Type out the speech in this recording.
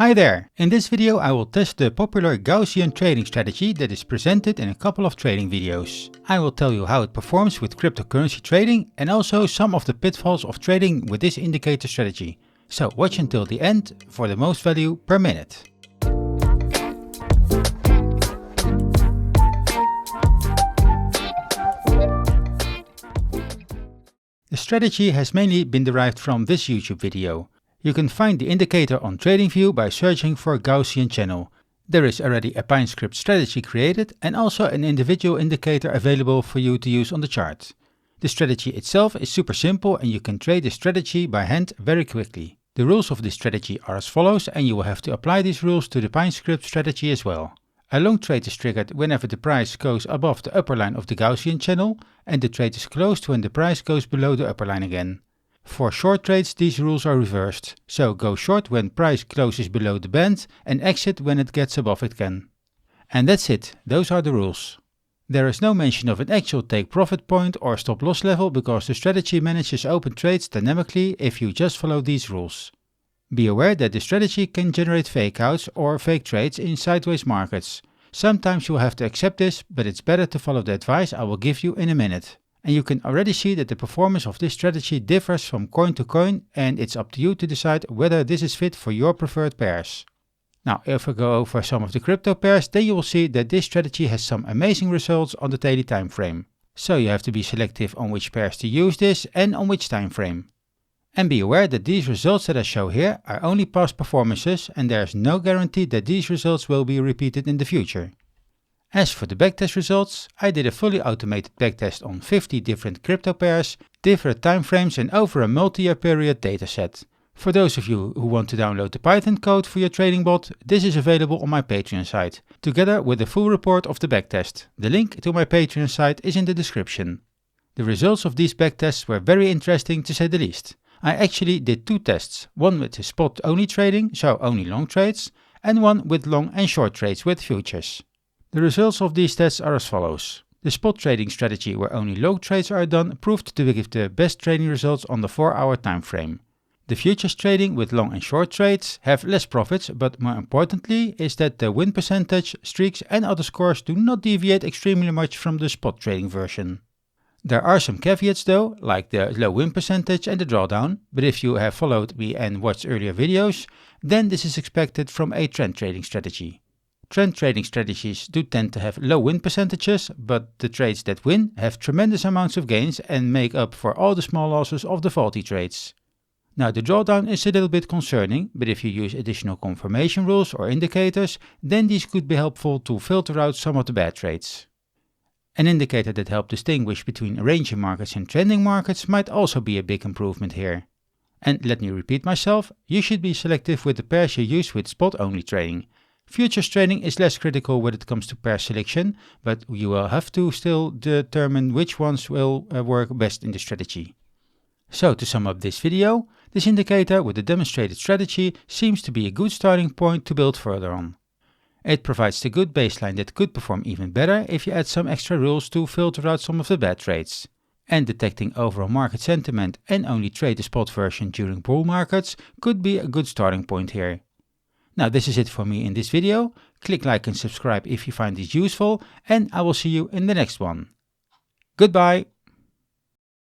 Hi there! In this video I will test the popular Gaussian trading strategy that is presented in a couple of trading videos. I will tell you how it performs with cryptocurrency trading and also some of the pitfalls of trading with this indicator strategy. So watch until the end for the most value per minute. The strategy has mainly been derived from this YouTube video. You can find the indicator on TradingView by searching for Gaussian Channel. There is already a PineScript strategy created and also an individual indicator available for you to use on the chart. The strategy itself is super simple and you can trade the strategy by hand very quickly. The rules of this strategy are as follows and you will have to apply these rules to the PineScript strategy as well. A long trade is triggered whenever the price goes above the upper line of the Gaussian channel and the trade is closed when the price goes below the upper line again. For short trades these rules are reversed, so go short when price closes below the band and exit when it gets above it again. And that's it, those are the rules. There is no mention of an actual take profit point or stop loss level because the strategy manages open trades dynamically if you just follow these rules. Be aware that the strategy can generate fake outs or fake trades in sideways markets. Sometimes you will have to accept this, but it's better to follow the advice I will give you in a minute. And you can already see that the performance of this strategy differs from coin to coin and it's up to you to decide whether this is fit for your preferred pairs. Now if we go over some of the crypto pairs, then you will see that this strategy has some amazing results on the daily time frame. So you have to be selective on which pairs to use this and on which time frame. And be aware that these results that I show here are only past performances and there is no guarantee that these results will be repeated in the future. As for the backtest results, I did a fully automated backtest on 50 different crypto pairs, different timeframes and over a multi-year period dataset. For those of you who want to download the Python code for your trading bot, this is available on my Patreon site, together with a full report of the backtest. The link to my Patreon site is in the description. The results of these backtests were very interesting to say the least. I actually did two tests, one with the spot only trading, so only long trades, and one with long and short trades with futures. The results of these tests are as follows. The spot trading strategy where only long trades are done proved to give the best trading results on the 4-hour time frame. The futures trading with long and short trades have less profits, but more importantly is that the win percentage, streaks and other scores do not deviate extremely much from the spot trading version. There are some caveats though, like the low win percentage and the drawdown, but if you have followed me and watched earlier videos, then this is expected from a trend trading strategy. Trend trading strategies do tend to have low win percentages, but the trades that win have tremendous amounts of gains and make up for all the small losses of the faulty trades. Now the drawdown is a little bit concerning, but if you use additional confirmation rules or indicators, then these could be helpful to filter out some of the bad trades. An indicator that helps distinguish between ranging markets and trending markets might also be a big improvement here. And let me repeat myself, you should be selective with the pairs you use with spot only trading. Futures trading is less critical when it comes to pair selection, but you will have to still determine which ones will work best in the strategy. So to sum up this video, this indicator with the demonstrated strategy seems to be a good starting point to build further on. It provides the good baseline that could perform even better if you add some extra rules to filter out some of the bad trades. And detecting overall market sentiment and only trade the spot version during bull markets could be a good starting point here. Now this is it for me in this video. Click like and subscribe if you find this useful and I will see you in the next one. Goodbye!